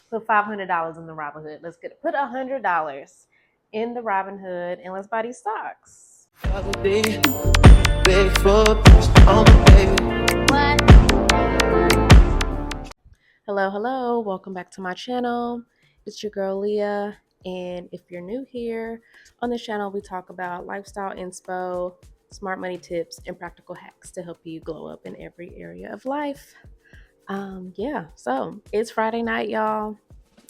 Put $500 in the Robinhood. Let's put $100 in the Robinhood and let's buy these stocks. Hello, welcome back to my channel. It's your girl Leah, and if you're new here on this channel, we talk about lifestyle inspo, smart money tips, and practical hacks to help you glow up in every area of life. So it's Friday night, y'all.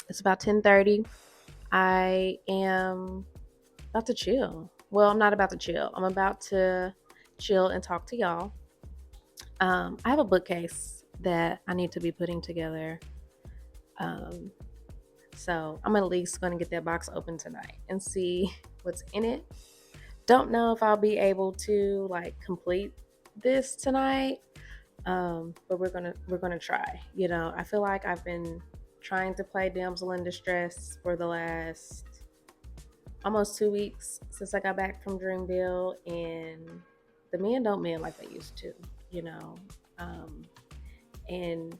It's about 10:30. I am about to chill. Well, I'm not about to chill. I'm about to chill and talk to y'all. I have a bookcase that I need to be putting together. So I'm at least going to get that box open tonight and see what's in it. Don't know if I'll be able to complete this tonight, but we're gonna try. You know, I feel like I've been trying to play damsel in distress for the last almost 2 weeks since I got back from Dreamville, and the men don't mend like they used to. You know, and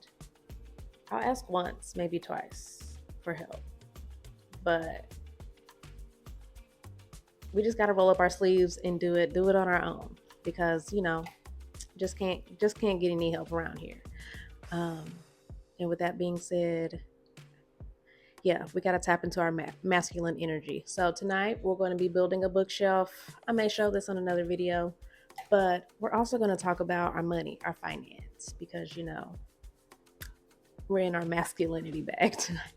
I'll ask once, maybe twice for help, but we just got to roll up our sleeves and do it on our own, because just can't get any help around here. And with that being said, we got to tap into our masculine energy. So tonight we're going to be building a bookshelf. I may show this on another video, but we're also going to talk about our money, our finance, because we're in our masculinity bag tonight.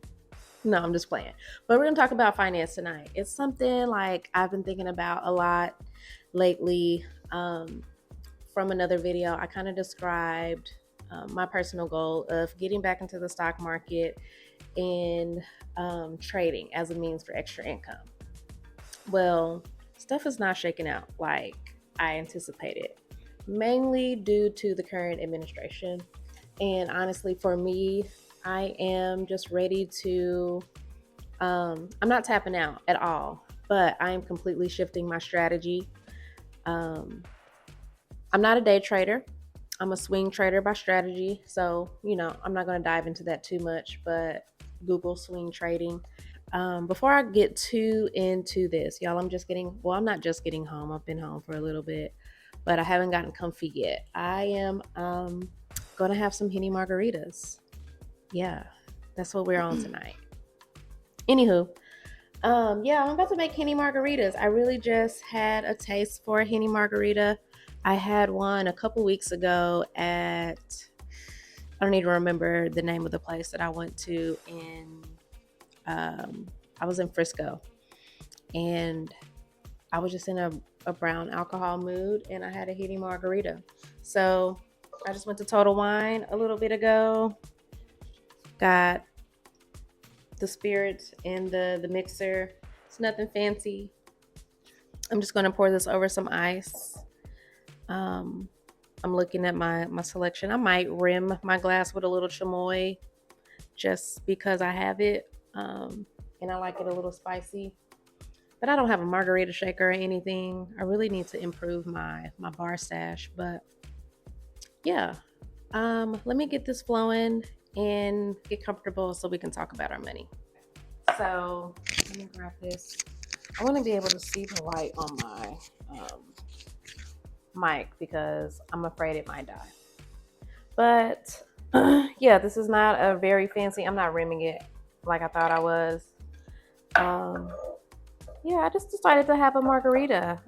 No, I'm just playing. But we're going to talk about finance tonight. It's something like I've been thinking about a lot lately. From another video, I kind of described my personal goal of getting back into the stock market and trading as a means for extra income. Well, stuff is not shaking out like I anticipated, mainly due to the current administration. And honestly, for me, I am just ready to, I'm not tapping out at all, but I am completely shifting my strategy. I'm not a day trader. I'm a swing trader by strategy. So, I'm not going to dive into that too much, but Google swing trading. Before I get too into this, y'all, I'm not just getting home. I've been home for a little bit, but I haven't gotten comfy yet. I am going to have some Henny margaritas. Yeah, that's what we're on tonight. Anywho, I'm about to make Henny margaritas. I really just had a taste for a Henny margarita. I had one a couple weeks ago at, I don't even remember the name of the place that I went to I was in Frisco, and I was just in a brown alcohol mood, and I had a Henny margarita. So I just went to Total Wine a little bit ago, got the spirits in the mixer. It's nothing fancy. I'm just going to pour this over some ice. I'm looking at my selection. I might rim my glass with a little chamoy just because I have it, and I like it a little spicy. But I don't have a margarita shaker or anything. I really need to improve my bar stash. But yeah, let me get this flowing and get comfortable so we can talk about our money. So let me grab this. I want to be able to see the light on my mic because I'm afraid it might die. But this is not a very fancy, I'm not rimming it like I thought I was. I just decided to have a margarita.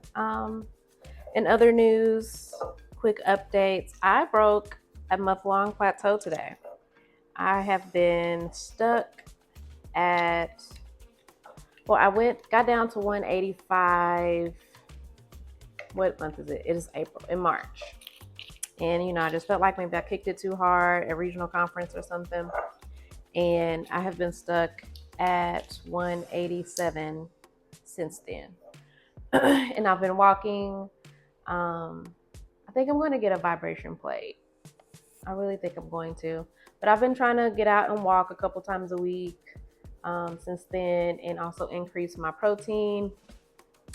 In other news, quick updates. I broke a month-long plateau today. I have been stuck at, got down to 185. What month is it? It is April, in March. And, I just felt like maybe I kicked it too hard at regional conference or something. And I have been stuck at 187 since then. And I've been walking. I think I'm going to get a vibration plate. I really think I'm going to. But I've been trying to get out and walk a couple times a week since then, and also increase my protein.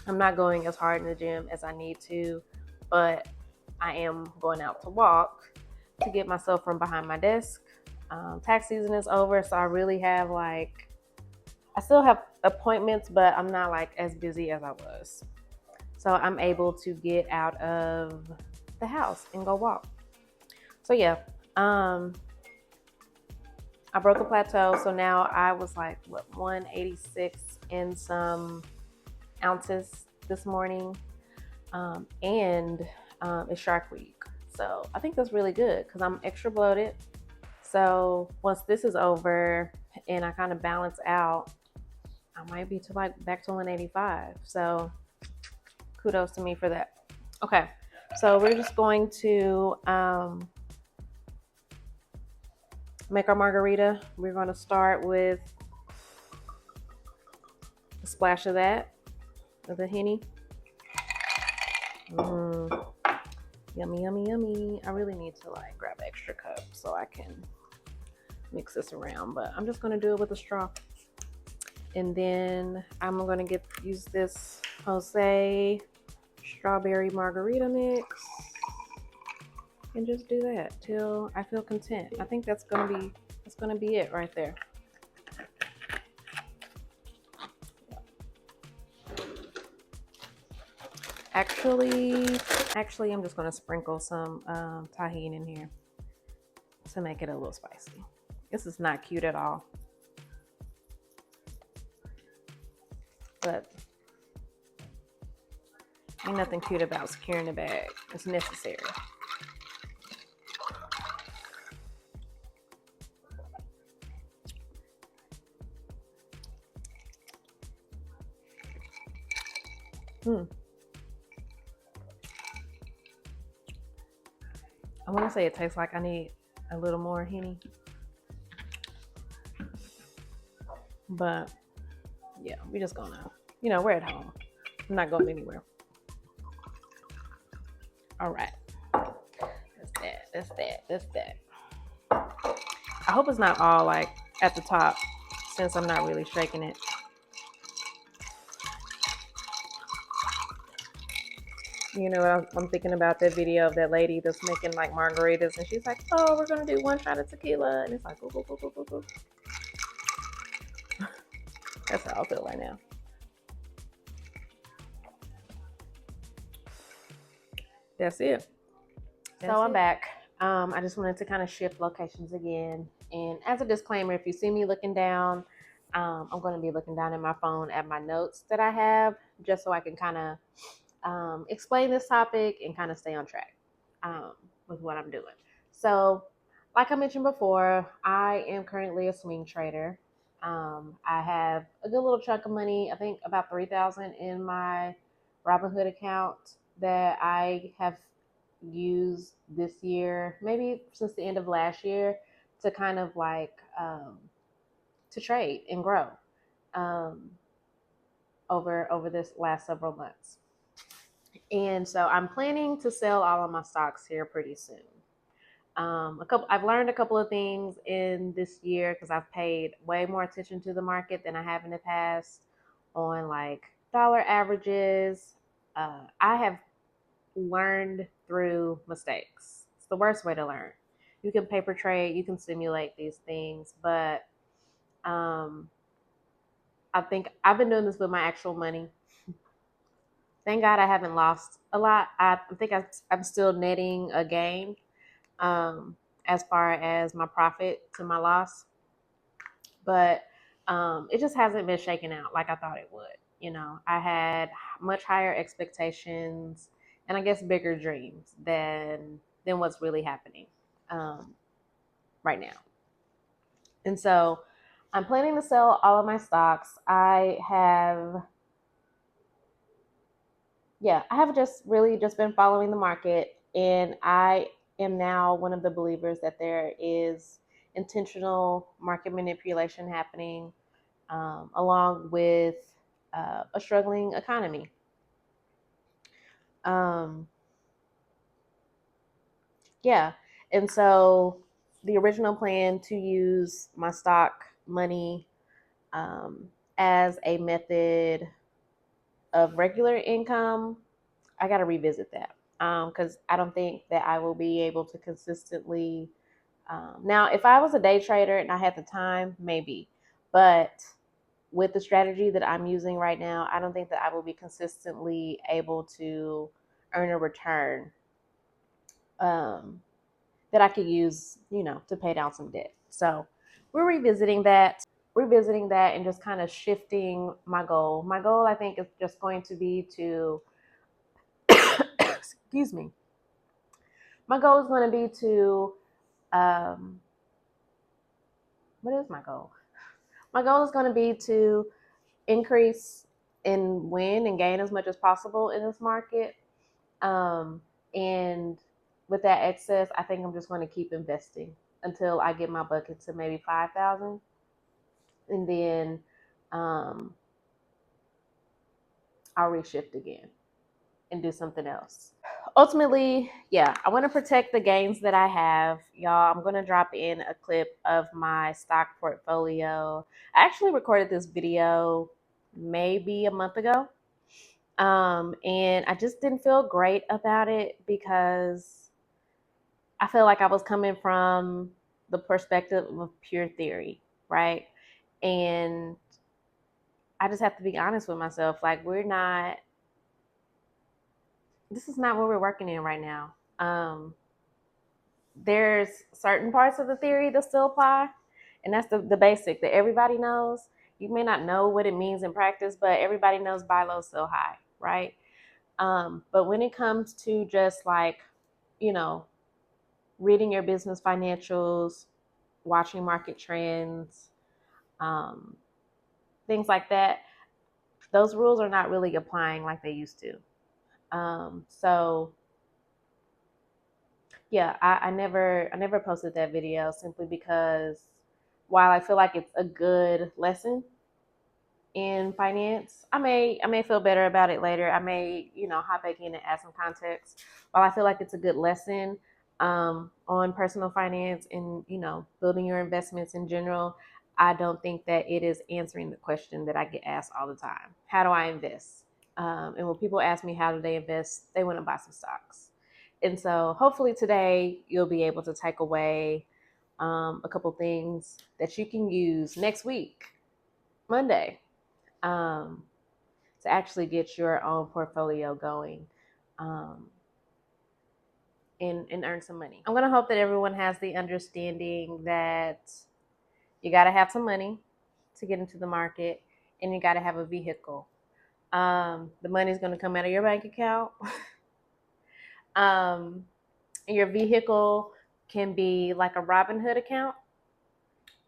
I'm not going as hard in the gym as I need to, but I am going out to walk to get myself from behind my desk. Tax season is over, so I really have like, I still have appointments, but I'm not like as busy as I was. So I'm able to get out of the house and go walk. So yeah, I broke a plateau. So now I was like, what, 186 and some ounces this morning. And it's Shark Week. So I think that's really good because I'm extra bloated. So once this is over and I kind of balance out, I might be to like back to 185. So kudos to me for that. Okay, so we're just going to make our margarita. We're going to start with a splash of that, of the Henny. Yummy, yummy, yummy. I really need to like grab an extra cup so I can mix this around, but I'm just going to do it with a straw. And then I'm going to use this Jose strawberry margarita mix and just do that till I feel content. I think that's going to be it right there. Actually, I'm just going to sprinkle some tahini in here to make it a little spicy. This is not cute at all, but ain't nothing cute about securing the bag. It's necessary. I want to say it tastes like I need a little more Henny, but yeah, we just gonna, we're at home. I'm not going anywhere. All right, that's that. I hope it's not all like at the top since I'm not really shaking it. I'm thinking about that video of that lady that's making like margaritas, and she's like, "Oh, we're gonna do one shot of tequila," and it's like, "Go, go, go, go, go, go." That's how I feel right now. That's it. So I'm back. I just wanted to kind of shift locations again. And as a disclaimer, if you see me looking down, I'm going to be looking down at my phone at my notes that I have, just so I can kind of explain this topic and kind of stay on track with what I'm doing. So, like I mentioned before, I am currently a swing trader. I have a good little chunk of money, I think about 3,000 in my Robinhood account that I have used this year, maybe since the end of last year, to kind of like to trade and grow over this last several months. And so I'm planning to sell all of my stocks here pretty soon. I've learned a couple of things in this year because I've paid way more attention to the market than I have in the past on like dollar averages. I have learned through mistakes. It's the worst way to learn. You can paper trade, you can simulate these things, but I think I've been doing this with my actual money. Thank God I haven't lost a lot. I think I'm still netting a gain as far as my profit to my loss, but it just hasn't been shaken out like I thought it would. I had much higher expectations and I guess bigger dreams than what's really happening right now. And so I'm planning to sell all of my stocks. I have just really just been following the market, and I am now one of the believers that there is intentional market manipulation happening along with a struggling economy. Yeah. And so the original plan to use my stock money as a method of regular income, I got to revisit that because I don't think that I will be able to consistently Now, if I was a day trader and I had the time, maybe. But with the strategy that I'm using right now, I don't think that I will be consistently able to earn a return um, that I could use, to pay down some debt. So we're revisiting that and just kind of shifting my goal. My goal, I think, is just going to be to, excuse me, my goal is going to be to, what is my goal? My goal is going to be to increase and win and gain as much as possible in this market. And with that excess, I think I'm just going to keep investing until I get my bucket to maybe 5,000, and then um, I'll reshift again and do something else. Ultimately, yeah, I want to protect the gains that I have. Y'all, I'm going to drop in a clip of my stock portfolio. I actually recorded this video maybe a month ago. And I just didn't feel great about it because I feel like I was coming from the perspective of pure theory, right? And I just have to be honest with myself. Like, this is not what we're working in right now. There's certain parts of the theory that still apply, and that's the basic that everybody knows. You may not know what it means in practice, but everybody knows buy low, sell high, right? But when it comes to just like, you know, reading your business financials, watching market trends, um, things like that, those rules are not really applying like they used to. So yeah, I never posted that video simply because while I feel like it's a good lesson in finance, I may feel better about it later. I may, hop back in and add some context. While I feel like it's a good lesson on personal finance and, building your investments in general, I don't think that it is answering the question that I get asked all the time. How do I invest? And when people ask me how do they invest, they want to buy some stocks. And so hopefully today you'll be able to take away a couple things that you can use next week, Monday, um, to actually get your own portfolio going um, and earn some money. I'm going to hope that everyone has the understanding that you got to have some money to get into the market and you got to have a vehicle. The money is going to come out of your bank account. Your vehicle can be like a Robinhood account,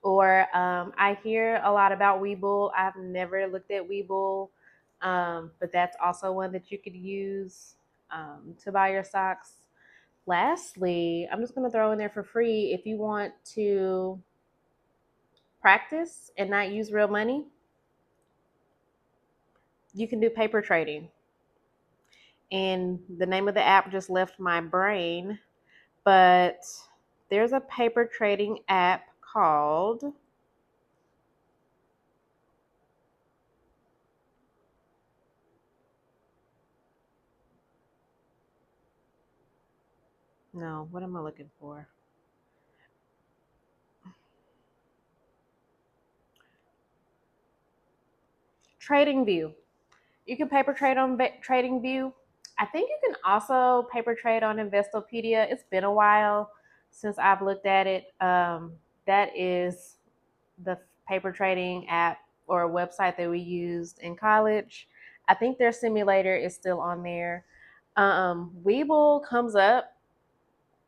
or I hear a lot about Webull. I've never looked at Webull, but that's also one that you could use to buy your stocks. Lastly, I'm just going to throw in there for free, if you want to practice and not use real money, you can do paper trading. And the name of the app just left my brain, but there's a paper trading app called, no, what am I looking for? Trading View. You can paper trade on Trading View. I think you can also paper trade on Investopedia. It's been a while since I've looked at it. That is the paper trading app or website that we used in college. I think their simulator is still on there. Webull comes up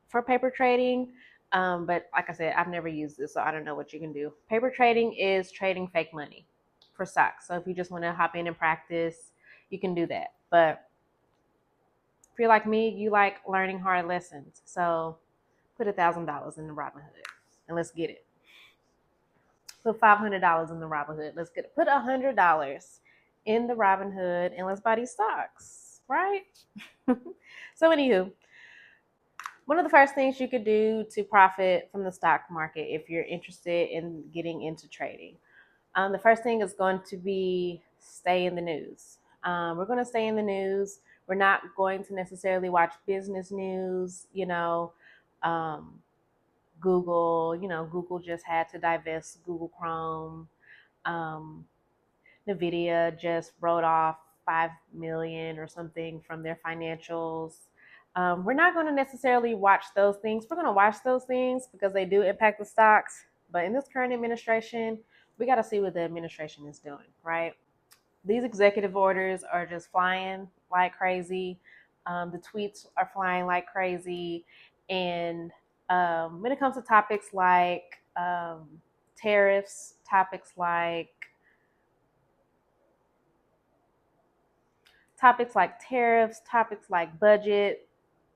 for paper trading, but like I said, I've never used this, so I don't know what you can do. Paper trading is trading fake money for stocks. So if you just want to hop in and practice, you can do that. But if you're like me, you like learning hard lessons. So put $1,000 in the Robinhood and let's get it. Put $500 in the Robinhood. Let's get it. Put $100 in the Robinhood and let's buy these stocks, right? So anywho, one of the first things you could do to profit from the stock market if you're interested in getting into trading, the first thing is going to be stay in the news. We're going to stay in the news. We're not going to necessarily watch business news, um, Google, Google just had to divest Google Chrome. Um, Nvidia just wrote off 5 million or something from their financials. We're not going to necessarily watch those things. We're going to watch those things because they do impact the stocks. But in this current administration, we got to see what the administration is doing, right? These executive orders are just flying like crazy. The tweets are flying like crazy. And when it comes to tariffs, topics like budget,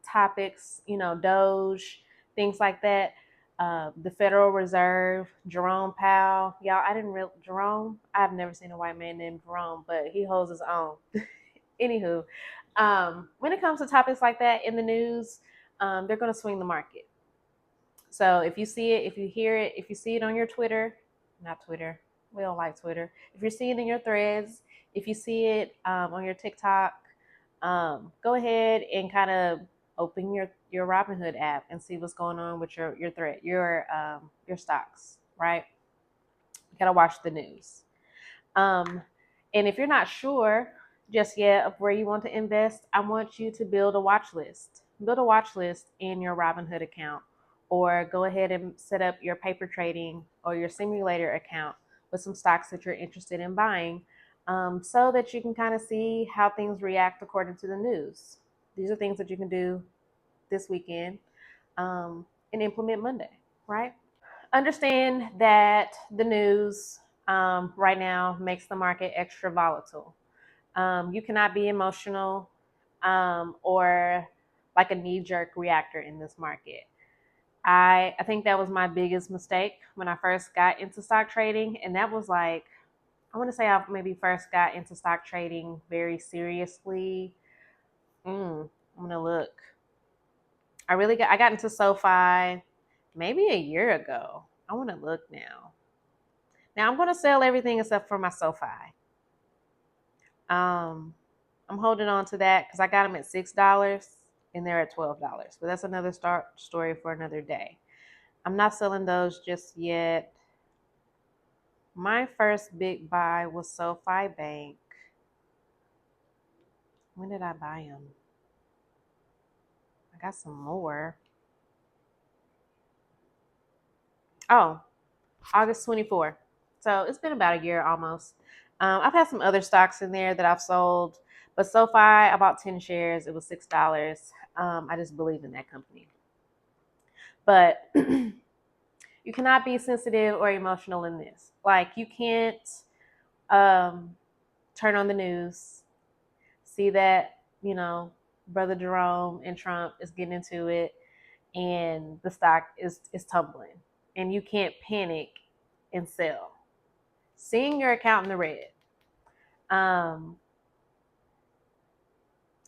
topics, Doge, things like that. The Federal Reserve, Jerome Powell. Y'all, Jerome. I've never seen a white man named Jerome, but he holds his own. Anywho, when it comes to topics like that in the news, they're going to swing the market. So if you see it, if you hear it, if you see it on your Twitter, not Twitter, we don't like Twitter. If you're seeing it in your threads, if you see it on your TikTok, go ahead and kind of open your Robinhood app and see what's going on with your stocks, right? You gotta watch the news. And if you're not sure just yet of where you want to invest, I want you to build a watch list. Build a watch list in your Robinhood account, or go ahead and set up your paper trading or your simulator account with some stocks that you're interested in buying, so that you can kind of see how things react according to the news. These are things that you can do this weekend, and implement Monday, right? Understand that the news right now makes the market extra volatile. You cannot be emotional or like a knee jerk reactor in this market. I think that was my biggest mistake when I first got into stock trading. And that was like, I want to say I maybe first got into stock trading very seriously. I'm going to look. I got into SoFi maybe a year ago. I want to look now. Now I'm going to sell everything except for my SoFi. I'm holding on to that because I got them at $6 and they're at $12. But that's another story for another day. I'm not selling those just yet. My first big buy was SoFi Bank. When did I buy them? I got some more. Oh, August 24. So it's been about a year almost. I've had some other stocks in there that I've sold, but SoFi, I bought 10 shares. It was $6. I just believe in that company. But you cannot be sensitive or emotional in this. Like, you can't turn on the news, see that, Brother Jerome and Trump is getting into it, and the stock is tumbling, and you can't panic and sell. Seeing your account in the red,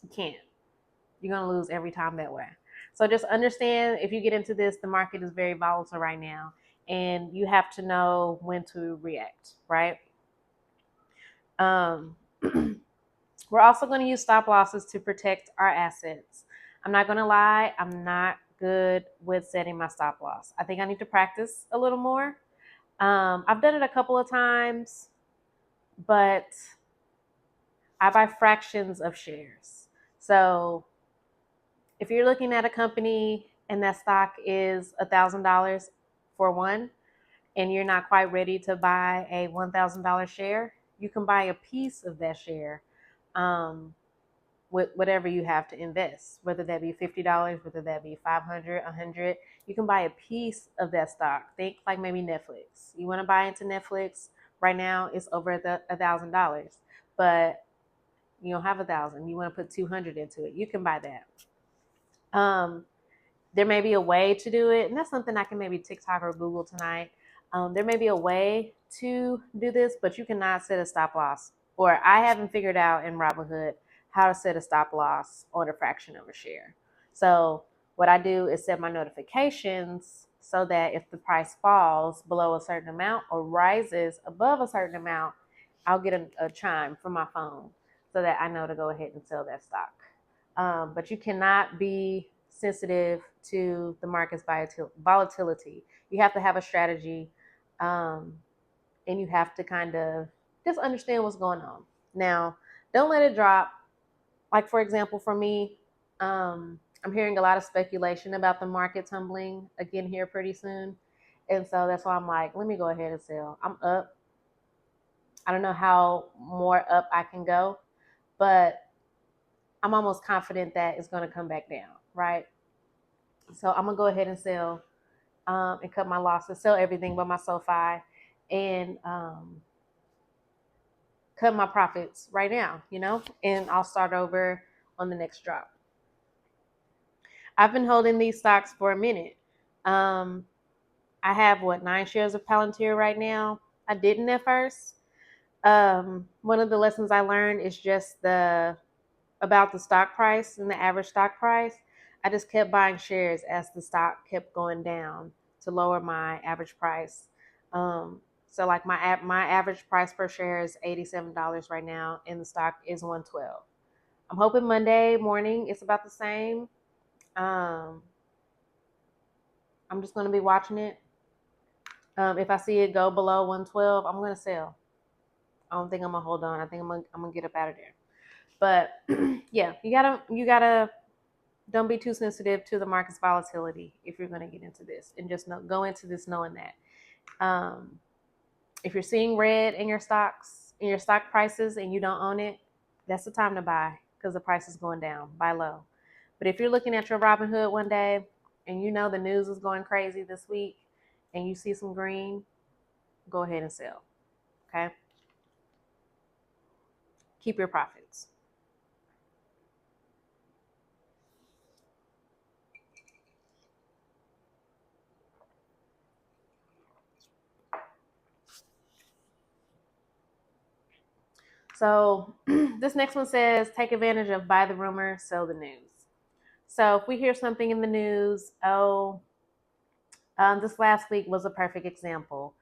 you can't. You're gonna lose every time that way. So just understand, if you get into this, the market is very volatile right now, and you have to know when to react, right? Um, we're also going to use stop losses to protect our assets. I'm not going to lie, I'm not good with setting my stop loss. I think I need to practice a little more. I've done it a couple of times, but I buy fractions of shares. So if you're looking at a company and that stock is $1,000 for one, and you're not quite ready to buy a $1,000 share, you can buy a piece of that share with whatever you have to invest, whether that be $50, whether that be $500, $100. You can buy a piece of that stock. Think like maybe Netflix. You want to buy into Netflix right now? It's over $1,000, but you don't have 1,000. You want to put 200 into it. You can buy that. There may be a way to do it, and that's something I can maybe TikTok or Google tonight. There may be a way to do this, but you cannot set a stop loss. Or I haven't figured out in Robinhood how to set a stop loss on a fraction of a share. So what I do is set my notifications so that if the price falls below a certain amount or rises above a certain amount, I'll get a chime from my phone so that I know to go ahead and sell that stock. But you cannot be sensitive to the market's volatility. You have to have a strategy, and you have to kind of just understand what's going on. Now, don't let it drop. Like, for example, for me, I'm hearing a lot of speculation about the market tumbling again here pretty soon. And so that's why I'm like, let me go ahead and sell. I'm up. I don't know how more up I can go, but I'm almost confident that it's going to come back down, right? So I'm going to go ahead and sell, and cut my losses, sell everything but my SoFi, and cut my profits right now, and I'll start over on the next drop. I've been holding these stocks for a minute. I have 9 shares of Palantir right now. I didn't at first. One of the lessons I learned is just about the stock price and the average stock price. I just kept buying shares as the stock kept going down to lower my average price. So like my average price per share is $87 right now, and the stock is $112. I'm hoping Monday morning it's about the same. I'm just going to be watching it. If I see it go below 112, I'm going to sell. I don't think I'm going to hold on. I think I'm going to get up out of there. But yeah, you gotta don't be too sensitive to the market's volatility if you're going to get into this, and just go into this knowing that if you're seeing red in your stock prices and you don't own it, that's the time to buy because the price is going down. Buy low. But if you're looking at your Robinhood one day and you know the news is going crazy this week and you see some green, go ahead and sell. Okay? Keep your profits. So this next one says, take advantage of buy the rumor, sell the news. So if we hear something in the news, this last week was a perfect example.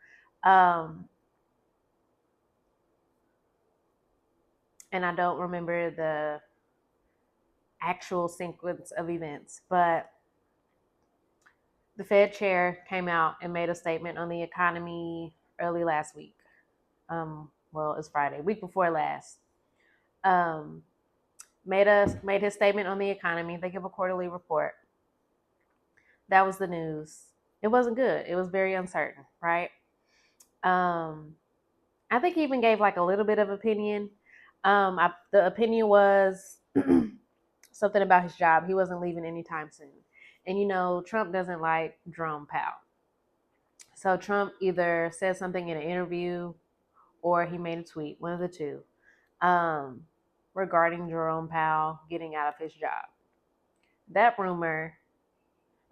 And I don't remember the actual sequence of events, but the Fed chair came out and made a statement on the economy early last week. Well, it's Friday, week before last. Made his statement on the economy. They give a quarterly report. That was the news. It wasn't good. It was very uncertain, right? I think he even gave like a little bit of opinion. The opinion was something about his job. He wasn't leaving anytime soon. And Trump doesn't like Jerome Powell. So Trump either said something in an interview or he made a tweet, one of the two, regarding Jerome Powell getting out of his job. That rumor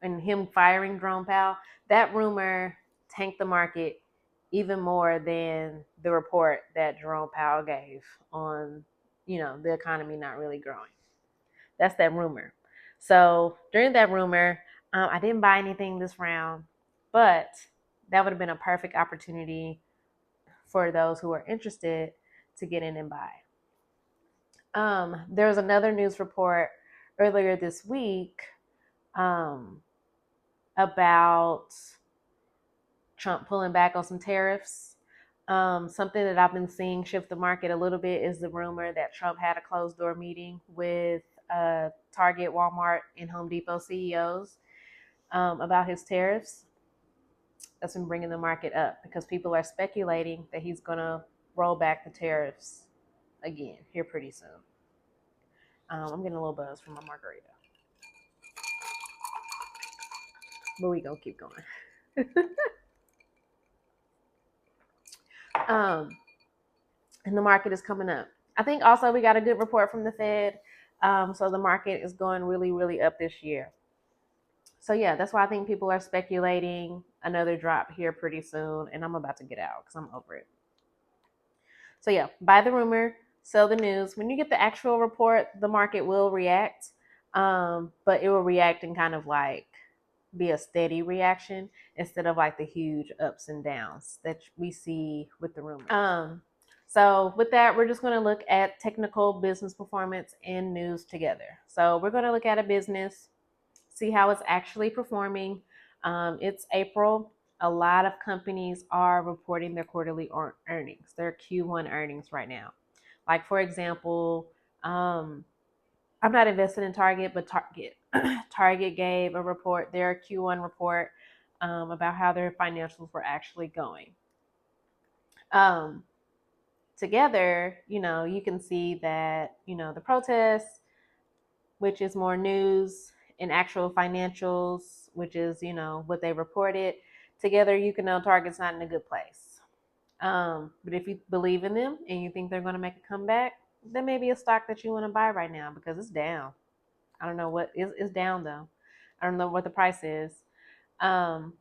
and him firing Jerome Powell, that rumor tanked the market even more than the report that Jerome Powell gave on, the economy not really growing. That's that rumor. So during that rumor, I didn't buy anything this round, but that would have been a perfect opportunity for those who are interested to get in and buy. There was another news report earlier this week about Trump pulling back on some tariffs. Something that I've been seeing shift the market a little bit is the rumor that Trump had a closed door meeting with Target, Walmart, and Home Depot CEOs about his tariffs. That's been bringing the market up because people are speculating that he's going to roll back the tariffs again here pretty soon. I'm getting a little buzz from my margarita. But we gonna keep going. And the market is coming up. I think also we got a good report from the Fed. So the market is going really, really up this year. So yeah, that's why I think people are speculating another drop here pretty soon. And I'm about to get out because I'm over it. So yeah, buy the rumor, sell the news. When you get the actual report, the market will react. But it will react and kind of like be a steady reaction instead of like the huge ups and downs that we see with the rumors. So with that, we're just going to look at technical business performance and news together. So we're going to look at a business. see how it's actually performing. It's April. A lot of companies are reporting their quarterly earnings, their Q1 earnings right now. Like, for example, I'm not invested in Target, but Target gave a report, their Q1 report, about how their financials were actually going. Um, Together, you can see that, the protests, which is more news, and actual financials, which is, what they reported. Together, you can know Target's not in a good place. But if you believe in them and you think they're going to make a comeback, there may be a stock that you want to buy right now because it's down. I don't know what is down though. I don't know what the price is. Um,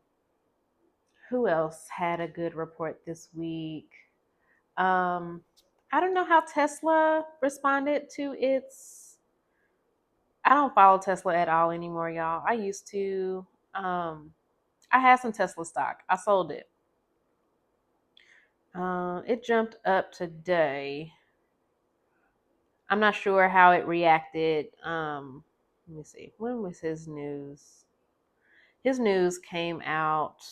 who else had a good report this week? Um, I don't know how Tesla responded to its. I don't follow Tesla at all anymore, y'all. I used to. I had some Tesla stock. I sold it. It jumped up today. I'm not sure how it reacted. Let me see. When was his news? His news came out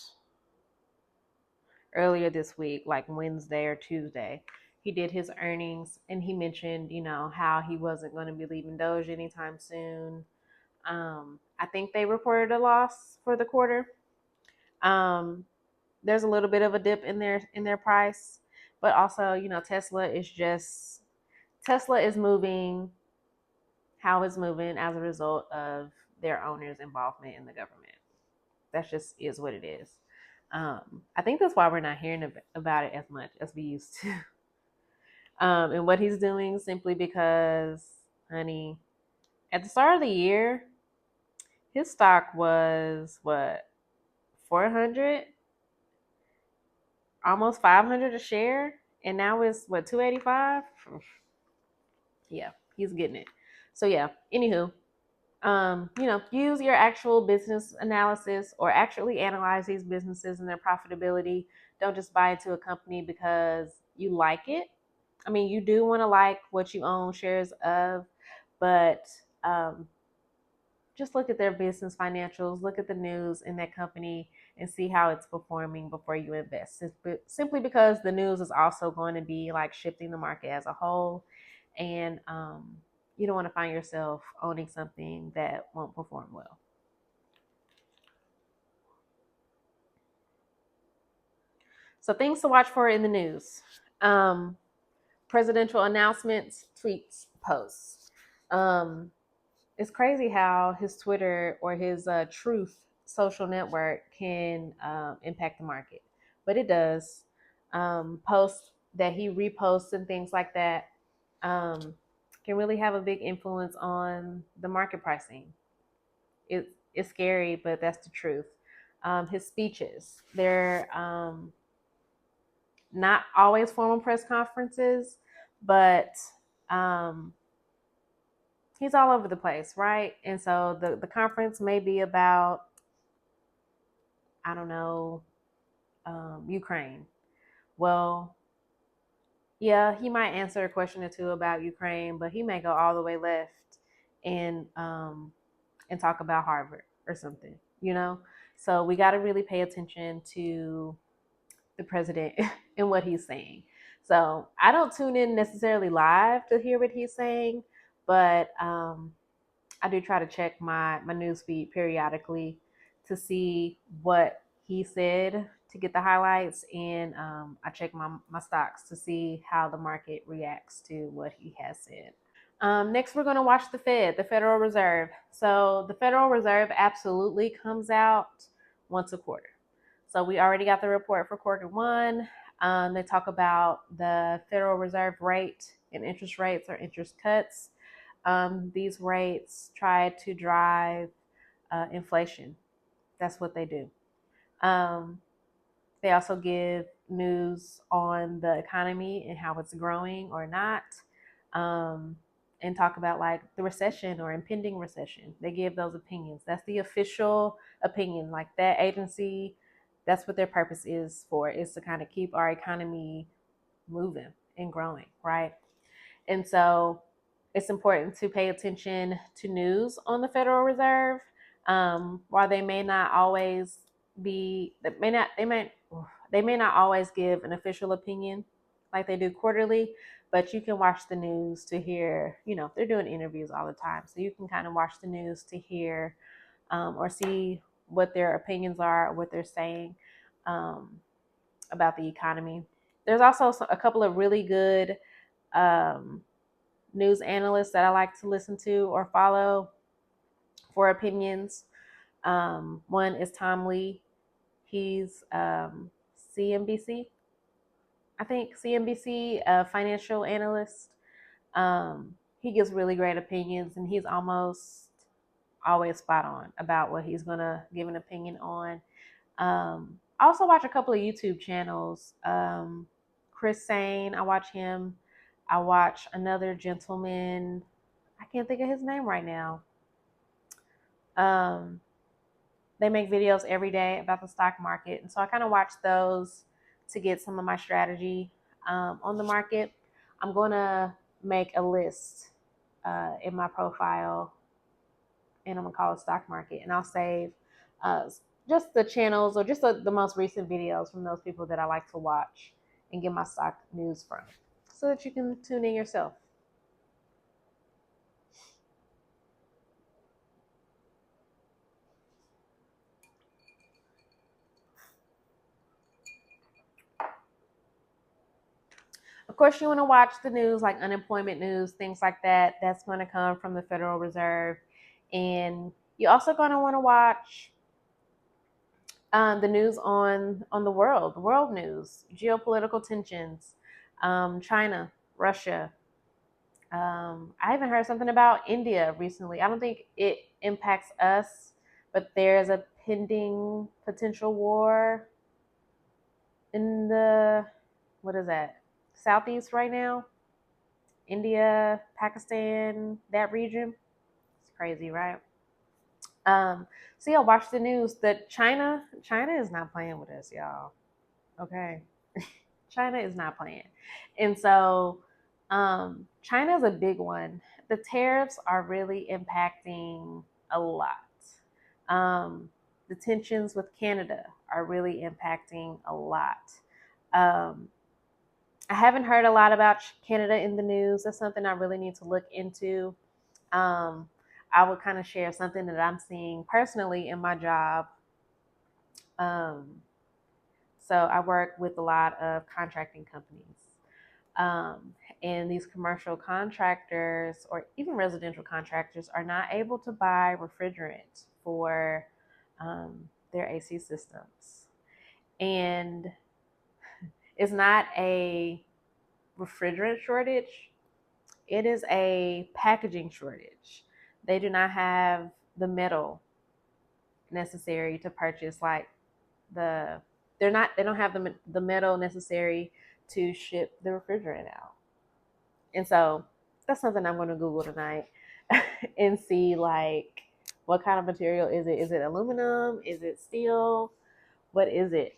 earlier this week, like Wednesday or Tuesday. He did his earnings and he mentioned, how he wasn't going to be leaving Doge anytime soon. I think they reported a loss for the quarter. There's a little bit of a dip in their price, but also, Tesla is moving how it's moving as a result of their owners' involvement in the government. That just is what it is. I think that's why we're not hearing about it as much as we used to. And what he's doing simply because, honey, at the start of the year, his stock was what, 400, almost 500 a share, and now it's what, 285. Yeah, he's getting it. So yeah. Anywho, use your actual business analysis or actually analyze these businesses and their profitability. Don't just buy into a company because you like it. I mean, you do want to like what you own shares of, but just look at their business financials, look at the news in that company, and see how it's performing before you invest. Simply because the news is also going to be like shifting the market as a whole, and you don't want to find yourself owning something that won't perform well. So things to watch for in the news. Presidential announcements, tweets, posts. It's crazy how his Twitter or his Truth social network can impact the market, but it does. Posts that he reposts and things like that can really have a big influence on the market pricing. It's scary, but that's the truth. His speeches, they're not always formal press conferences, but um, he's all over the place, right? And so the conference may be about, I don't know, Ukraine. Well, yeah, he might answer a question or two about Ukraine, but he may go all the way left and talk about Harvard or something, you know? So we got to really pay attention to the president and what he's saying. So I don't tune in necessarily live to hear what he's saying, but I do try to check my news feed periodically to see what he said to get the highlights, and I check my stocks to see how the market reacts to what he has said. Next, we're going to watch the Federal Reserve. So the Federal Reserve absolutely comes out once a quarter. So we already got the report for quarter one. They talk about the Federal Reserve rate and interest rates or interest cuts. These rates try to drive inflation. That's what they do. Um, they also give news on the economy and how it's growing or not, um, and talk about like the recession or impending recession. They give those opinions. That's the official opinion. Like that agency, that's what their purpose is for, is to kind of keep our economy moving and growing, right? And so it's important to pay attention to news on the Federal Reserve. While they may not always be, they may not always give an official opinion like they do quarterly, but you can watch the news to hear, they're doing interviews all the time. So you can kind of watch the news to hear or see what their opinions are, what they're saying um, about the economy. There's also a couple of really good um, news analysts that I like to listen to or follow for opinions. One is Tom Lee. He's CNBC, I think CNBC, financial analyst. He gives really great opinions, and he's almost always spot on about what he's gonna give an opinion on. I also watch a couple of YouTube channels. Chris Sane, I watch him. I watch another gentleman. I can't think of his name right now. Um, they make videos every day about the stock market, and so I kind of watch those to get some of my strategy on the market. I'm going to make a list in my profile, and I'm going to call it stock market, and I'll save uh, just the channels or just the most recent videos from those people that I like to watch and get my stock news from, so that you can tune in yourself. Of course, you want to watch the news, like unemployment news, things like that. That's going to come from the Federal Reserve. And you're also going to want to watch the news on the world news, geopolitical tensions, China, Russia. I even heard something about India recently. I don't think it impacts us, but there's a pending potential war in the, what is that, southeast right now. India, Pakistan, that region. It's crazy, right? Um, so yeah, watch the news. That China is not playing with us, y'all. Okay, China is not playing, and so China is a big one. The tariffs are really impacting a lot. Um, the tensions with Canada are really impacting a lot. Um, I haven't heard a lot about Canada in the news. That's something I really need to look into. Um, I would kind of share something that I'm seeing personally in my job. Um, so I work with a lot of contracting companies. Um, and these commercial contractors or even residential contractors are not able to buy refrigerant for their AC systems. And it's not a refrigerant shortage, it is a packaging shortage. They do not have the metal necessary to purchase like the they don't have the metal necessary to ship the refrigerant out. And so that's something I'm going to Google tonight and see like what kind of material is it? Is it aluminum? Is it steel? What is it?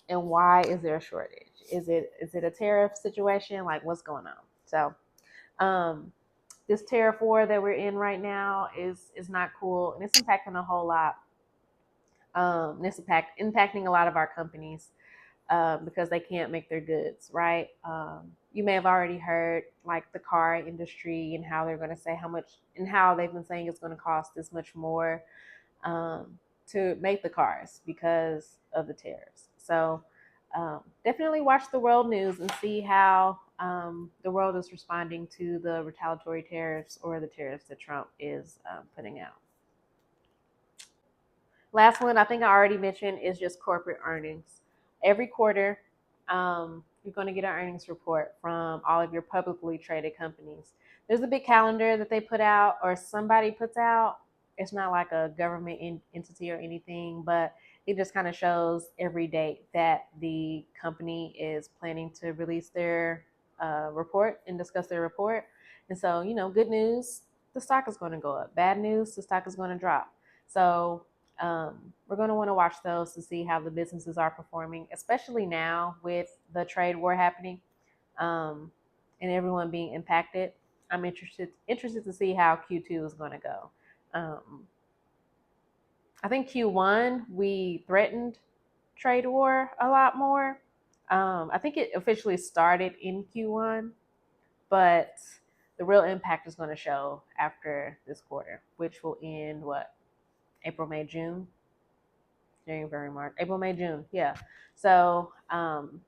And why is there a shortage? Is it a tariff situation? Like what's going on? So this tariff war that we're in right now is not cool, and it's impacting a whole lot. Impacting a lot of our companies because they can't make their goods, right? You may have already heard like the car industry and how they're going to say how much and how they've been saying it's going to cost this much more to make the cars because of the tariffs. So definitely watch the world news and see how the world is responding to the retaliatory tariffs or the tariffs that Trump is putting out. Last one, I think I already mentioned, is just corporate earnings. Every quarter, you're going to get an earnings report from all of your publicly traded companies. There's a big calendar that they put out or somebody puts out. It's not like a government entity or anything, but it just kind of shows every date that the company is planning to release their report and discuss their report. And so, good news, the stock is going to go up. Bad news, the stock is going to drop. So we're going to want to watch those to see how the businesses are performing, especially now with the trade war happening and everyone being impacted. I'm interested to see how Q2 is going to go. I think Q1 we threatened trade war a lot more. I think it officially started in Q1, but the real impact is going to show after this quarter, which will end what, April, May, June, January, March, April, May, June. Yeah. So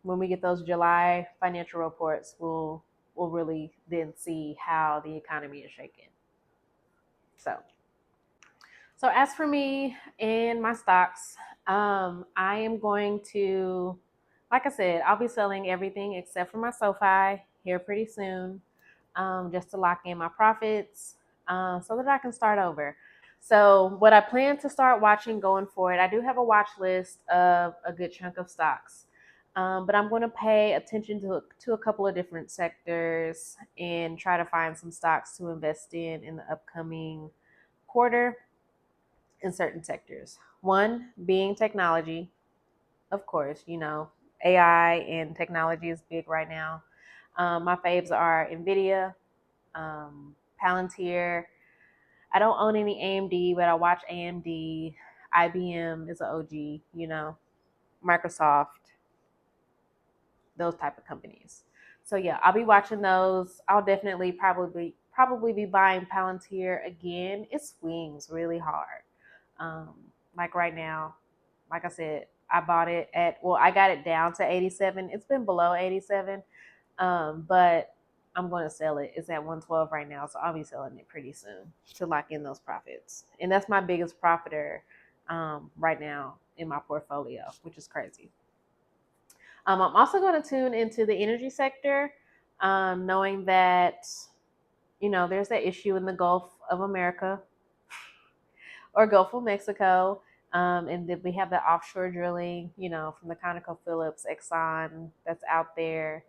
when we get those July financial reports, we'll really then see how the economy is shaking. So as for me and my stocks, I am going to, like I said, I'll be selling everything except for my SoFi here pretty soon, just to lock in my profits, so that I can start over. So what I plan to start watching going forward, I do have a watch list of a good chunk of stocks. But I'm going to pay attention to a couple of different sectors and try to find some stocks to invest in the upcoming quarter in certain sectors. One being technology, of course, AI and technology is big right now. My faves are NVIDIA, Palantir. I don't own any AMD, but I watch AMD. IBM is an OG, Microsoft, those type of companies. So yeah, I'll be watching those. I'll definitely probably be buying Palantir again. It swings really hard. Um, like right now, like I said, I bought it I got it down to 87. It's been below 87. But I'm going to sell it. It's at 112 right now, so I'll be selling it pretty soon to lock in those profits. And that's my biggest profiter right now in my portfolio, which is crazy. I'm also going to tune into the energy sector, knowing that there's that issue in the Gulf of America or Gulf of Mexico. And then we have the offshore drilling, from the ConocoPhillips, Exxon that's out there.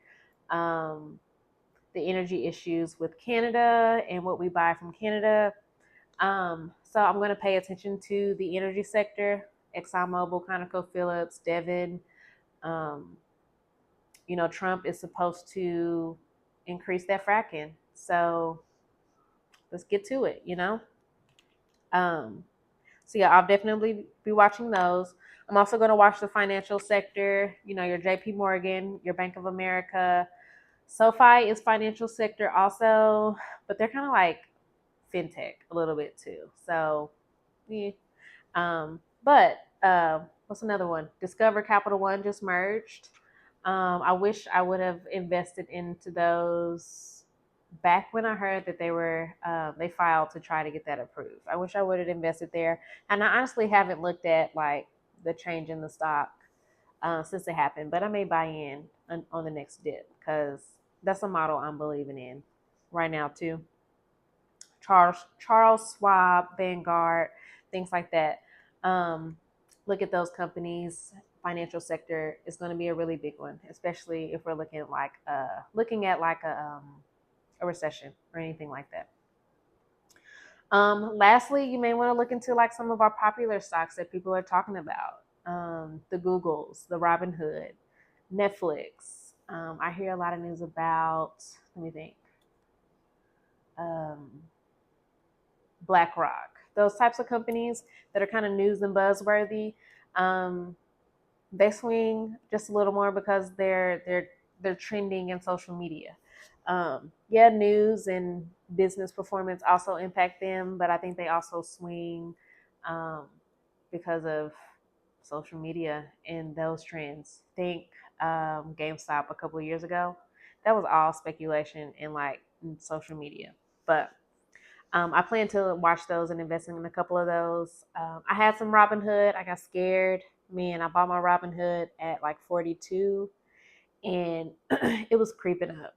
The energy issues with Canada and what we buy from Canada. So I'm going to pay attention to the energy sector, ExxonMobil, ConocoPhillips, Devon. Um, Trump is supposed to increase that fracking. So let's get to it. Um, so yeah, I'll definitely be watching those. I'm also going to watch the financial sector, your JP Morgan, your Bank of America. SoFi is financial sector also, but they're kind of like fintech a little bit too. So, yeah. But what's another one? Discover Capital One just merged. I wish I would have invested into those back when I heard that they filed to try to get that approved. I wish I would have invested there, and I honestly haven't looked at like the change in the stock since it happened. But I may buy in on the next dip because that's a model I'm believing in right now too. Charles Schwab, Vanguard, things like that. Um, Look at those companies. Financial sector is going to be a really big one, especially if we're looking at like a recession or anything like that. Lastly, you may want to look into like some of our popular stocks that people are talking about. The Googles, the Robinhood, Netflix. I hear a lot of news about, let me think, um, BlackRock, those types of companies that are kind of news and buzzworthy. Um, they swing just a little more because they're trending in social media. Yeah, news and business performance also impact them, but I think they also swing um, because of social media and those trends. Think GameStop a couple of years ago. That was all speculation and like in social media. But I plan to watch those and invest in a couple of those. I had some Robinhood. I got scared. Man, I bought my Robinhood at like 42 and it was creeping up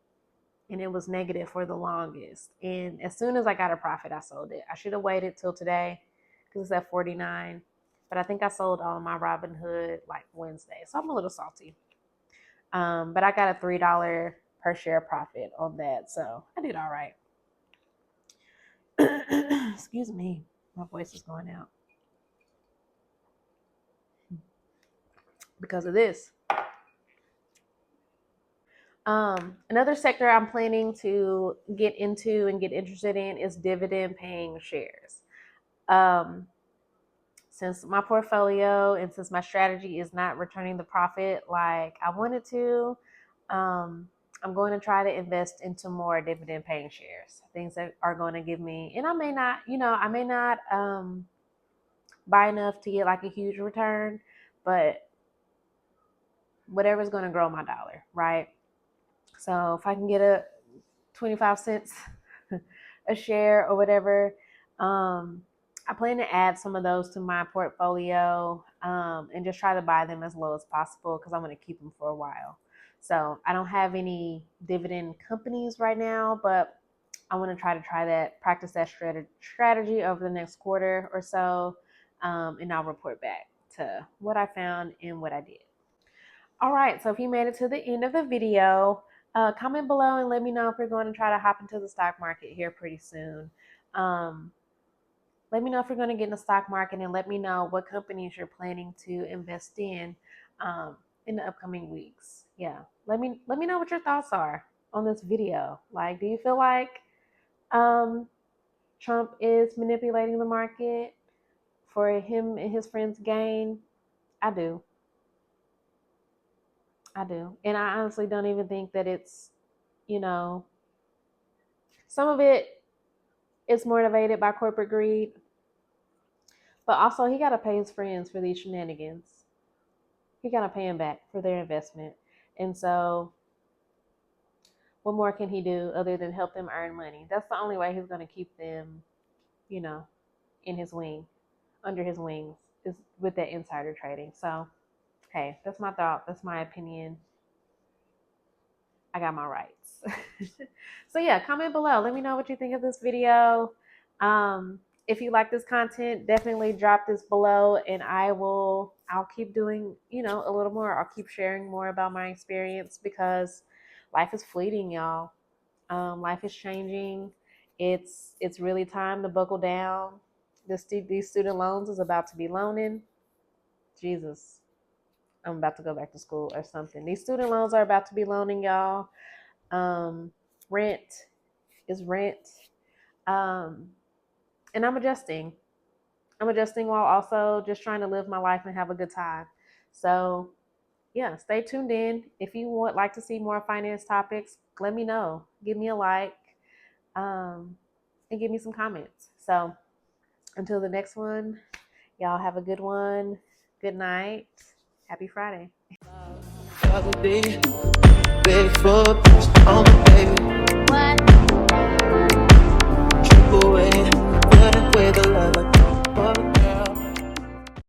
and it was negative for the longest. And as soon as I got a profit, I sold it. I should have waited till today because it's at 49. But I think I sold all of my Robinhood like Wednesday. So I'm a little salty. But I got a $3 per share profit on that. So I did all right. Excuse me, my voice is going out because of this. Another sector I'm planning to get into and get interested in is dividend paying shares. Um, since my portfolio and since my strategy is not returning the profit like I wanted to, I'm going to try to invest into more dividend paying shares, things that are going to give me, and I may not, buy enough to get like a huge return, but whatever's going to grow my dollar, right? So if I can get a 25 cents a share or whatever, I plan to add some of those to my portfolio, and just try to buy them as low as possible because I'm going to keep them for a while. So I don't have any dividend companies right now, but I want to practice that strategy over the next quarter or so, and I'll report back to what I found and what I did. All right, so if you made it to the end of the video, comment below and let me know if we're going to try to hop into the stock market here pretty soon. Let me know if you're going to get in the stock market, and let me know what companies you're planning to invest in the upcoming weeks. Yeah, let me know what your thoughts are on this video. Like, do you feel like Trump is manipulating the market for him and his friends' gain? I do. And I honestly don't even think that it's, some of it is motivated by corporate greed, but also he got to pay his friends for these shenanigans. He got to pay them back for their investment. And so what more can he do other than help them earn money? That's the only way he's going to keep them, in his wing, under his wings, is with that insider trading. So, hey, that's my thought. That's my opinion. I got my rights. So yeah, comment below. Let me know what you think of this video. If you like this content, definitely drop this below, and I'll keep doing, a little more. I'll keep sharing more about my experience because life is fleeting, y'all. Life is changing. It's really time to buckle down. These student loans is about to be loaning. Jesus, I'm about to go back to school or something. These student loans are about to be loaning, y'all. Rent is rent. And I'm adjusting. While also just trying to live my life and have a good time. So yeah, stay tuned in. If you would like to see more finance topics, let me know. Give me a like, and give me some comments. So until the next one, y'all have a good one. Good night. Happy Friday. Big footprints on the baby. What? Trip away, running with the love.